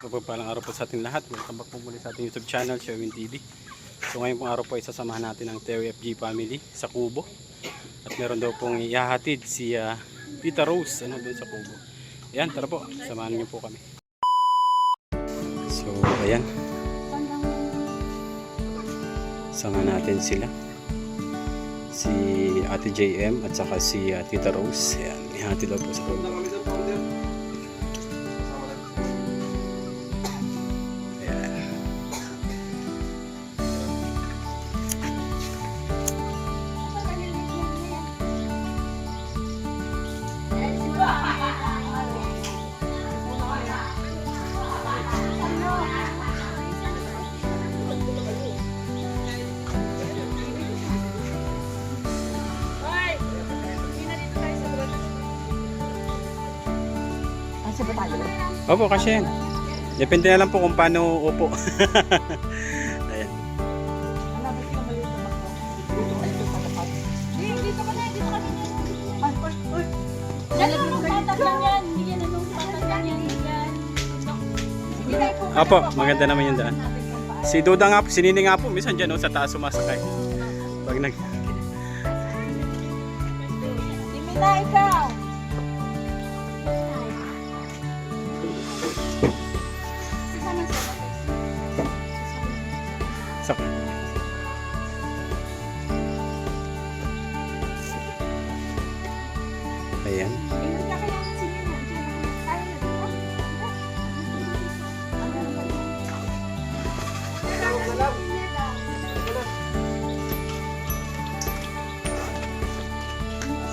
Mapagpalang araw po sa ating lahat. Welcome back po muli sa ating YouTube channel, Sherwin TV. So ngayon pong araw po ay sasamahan natin ang TFG family sa Kubo. At meron daw pong ihahatid si Tita Rose doon sa Kubo. Ayan, tara po, samahan niyo po kami. So ayan, samahan natin sila, si Ate JM at saka si Tita Rose. Ayan, ihahatid daw po sa Kubo. Opo, kasi yan. Depende na lang po kung paano upo. Ayan. Dito ka na, dito ka na. Dalawang patag lang yan. Hindi yan anong patag lang yan. Opo, maganda naman yung daan. Si Duda nga po, si Nini nga po, minsan dyan sa taas sumasakay. Pag nag... Hindi na ikaw. Sak. Ayan.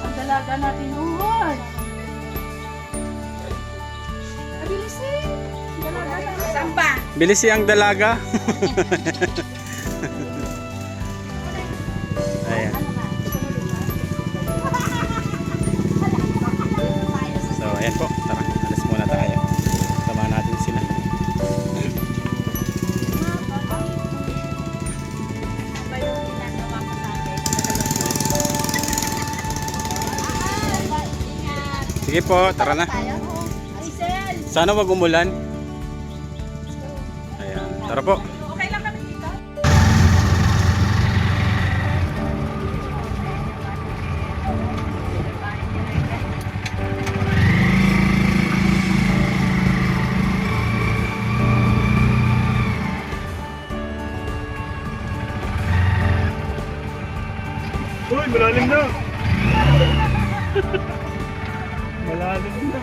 Ang dalaga natin noon. Abilis eh. Dalaga natin. Samba. Bilis ang dalaga. Ayan. So, ayan po. Tara, alis muna tayo. Samahan natin sila. Sige po, tara na. Sana wag umulan. Ayan, tara po. Okay lang kami dito. Uy, malalim na. Malalim na.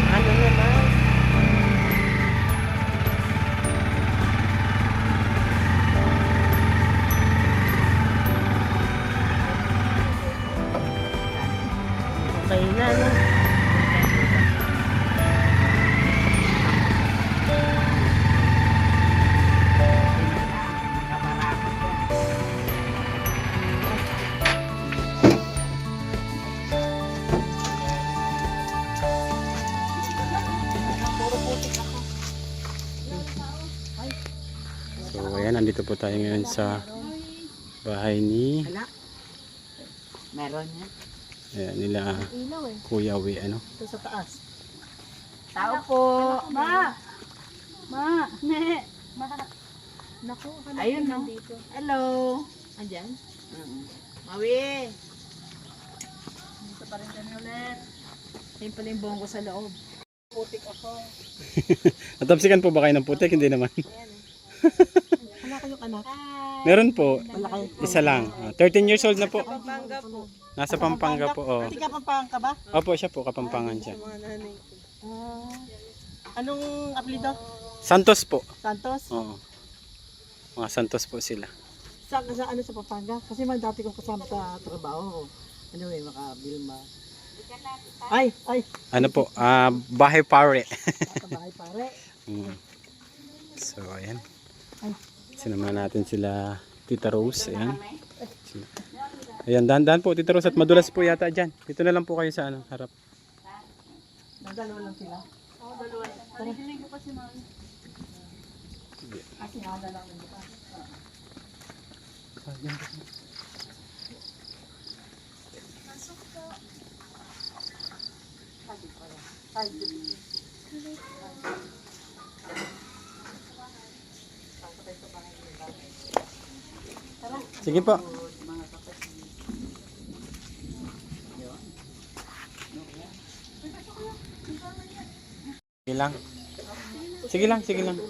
Ano naman? Okay na, no? So ayan, nandito po tayo ngayon sa bahay ni Meron yan. ayan, nila Kuya Wi, ano. Ito sa taas. Tao po. Ma! Ma! Ne! Ma! Naku, ayun no. Dito. Hello! Andyan? Mawi! Dito pa rin kami ulit. Ayun pala yung bonggo sa loob. Putik ako. Natapsikan po ba kayo ng putik? Hindi naman. Wala kayong anak? Meron po, Wala kayo? isa lang. 13 years old na po. Pampanga po. Nasa Pampanga po. Oh. Hindi ka Pampanga ka ba? Opo, siya po, Kapampangan siya. Anong apelido? Santos po. Santos? Oo. Mga Santos po sila. Sa ano sa Pampanga? Kasi man dati kong kasama sa trabaho. Ano eh, makabilma. Ay! Ano po, bahay pare. Bahay pare. So, ayan. Sinama natin sila Tita Rose. Ayan. Ayan, dahan-dahan po Tita Rose at madulas po yata dyan. Dito na lang po kayo sa harap. Dalawa lang sila. Oo, dalawa. Parihilig ko kasi mami. Kasi nada lang nito. Sige po. Sige lang. Sige lang, sige lang.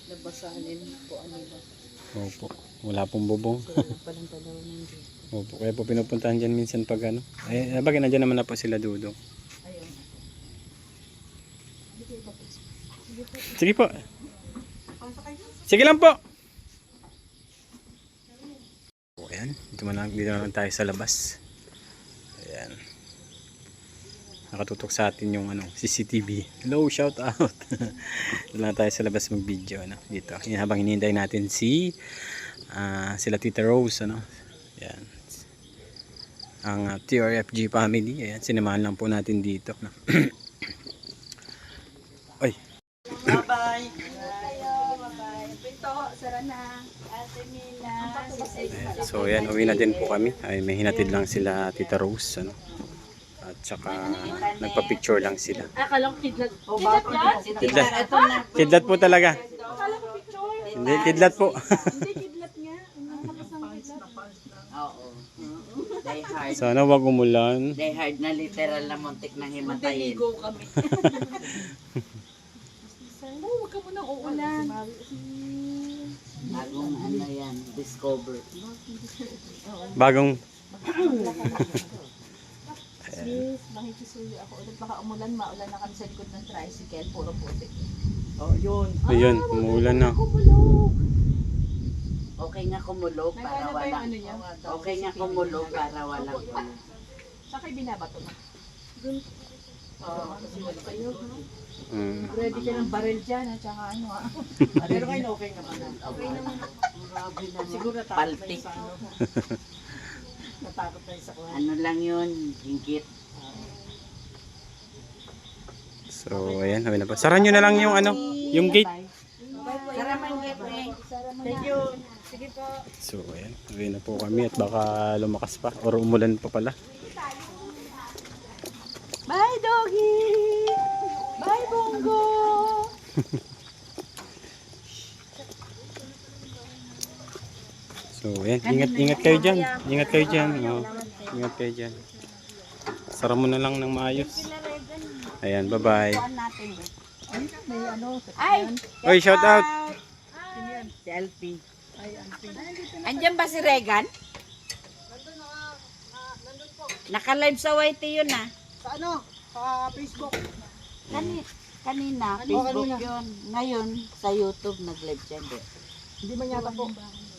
Nabasahin po ano ba? Opo. Wala pong bubong. Palang dalawa ng dito. Opo. Kaya po pinupuntahan dyan minsan pag ano. Eh, bagay nandiyan naman na po sila Dudong. Ayun. Sige po. Sige lang po. O, ayan. Dito na lang tayo sa labas. Ayan. Nakatutok sa atin yung ano, CCTV. Hello, shout out. Dito lang tayo sa labas mag-video. Ano, dito. Yan, habang hinihintay natin sila Tita Rose. Ano. Ayan. Ang TRFG family. Ayan. Sinamahan lang po natin dito. No? Ay. Bye-bye. Bye-bye. Pinto, sara na. Ate Mina. So ayan, uwi na din po kami. Ay, may hinatid lang sila Tita Rose. Ano? At saka nagpa-picture lang sila. Akala ko kidlat. Kidlat yan? Kidlat. Ito na. Kidlat po talaga. Akala ko picture. Hindi, kidlat po. Hindi kidlat nga. Nakapasang kidlat. Oo. Die hard. Sana wag umulan. Die hard na literal na muntik na himatayin. Ligo kami. Sana huwag ka munang uulan. Bagong ano yan, discover. Bagong Sis, makikisuyo ako ulit. Baka umulan, maulan na kami sa likod ng tricycle. Puro putik. Oh, yun. ayun, umuulan na. Kumulog. Okay nga kumulog para Nagana ba yung walang. ano niya? Okay nga kumulog para walang kulog. Saan kayo binabato na? Dun. Kasi wala kayo. Ready ka ng baril dyan at saka ano ah. Pero kayo okay naman. Okay naman. Grabe naman. Siguro natakot Paltik. tayo sa ano. Natakot tayo sa kuwan. Ano lang yun, hingkit. So ayan, uwi na po. Sara nyo na lang yung ano, yung gate. Sara man gateway. Thank you. Sige po. So ayan, uwi na po kami at baka lumakas pa or umulan pa pala. Bye, doggy! Bye, Bongo! So ayan, ingat kayo dyan. Ingat kayo dyan. Oh, ingat kayo dyan. Sara mo na lang ng maayos. Ayan, bye-bye. May ano, Ay! Oy, shout out. Si Alpi. Andiyan ba si Regan? Naka-live sa YT yun ah. Sa ano? Sa Facebook. Kanina, Facebook yun. Ngayon, sa YouTube nag-live siya. Hindi man yata po.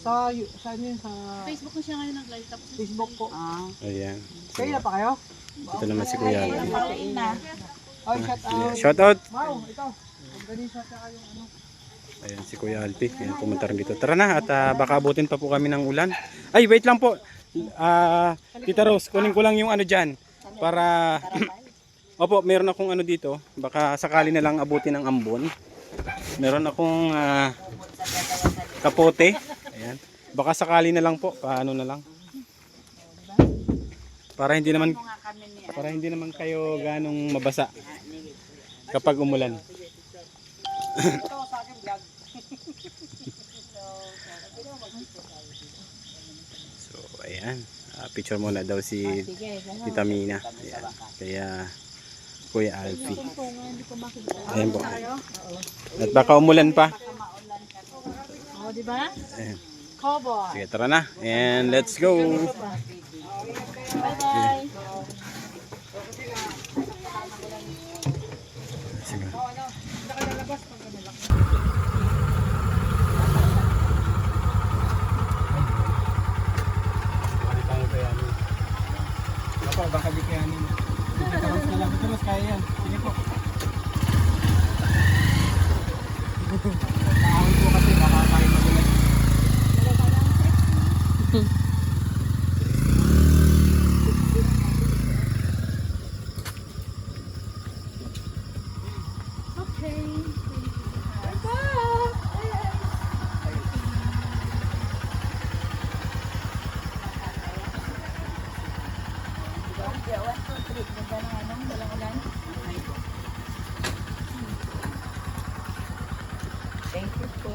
Sa ano yun? Sa Facebook na siya ngayon nag-live tapos Facebook po. Ah. Ayan. Kayo na pa kayo? Ito naman si Kuya. Napatiin na. Oh, shout out. Shout out. Wow, ito. Ganisa sa kayong ano. Ayan si Kuya Alpi. Ayan, pumunta rin dito. Tara na at baka abutin pa po kami ng ulan. Ay, wait lang po. Tita Rose, kunin ko lang yung ano dyan. Para... Opo, meron akong ano dito. Baka sakali na lang abutin ng ambon. Meron akong kapote. Ayan. Baka sakali na lang po. Paano na lang. Para hindi naman kayo ganong mabasa kapag umulan. Ito sa akin vlog. So, ayan. Picture muna daw si Tita Mina. Ayan. Kaya Kuya Alfie. Ayan po. At baka umulan pa. oh, di ba? Ayan. Cowboy. Sige, tara na. And let's go. Bye-bye. Sige. Ako, baka di kayanin. Itaros na lang. Itaros kaya yan. Sige po. Tahon po kasi baka kayo magulat. Okay. Bye-bye. Dalang ulan. Thank you po.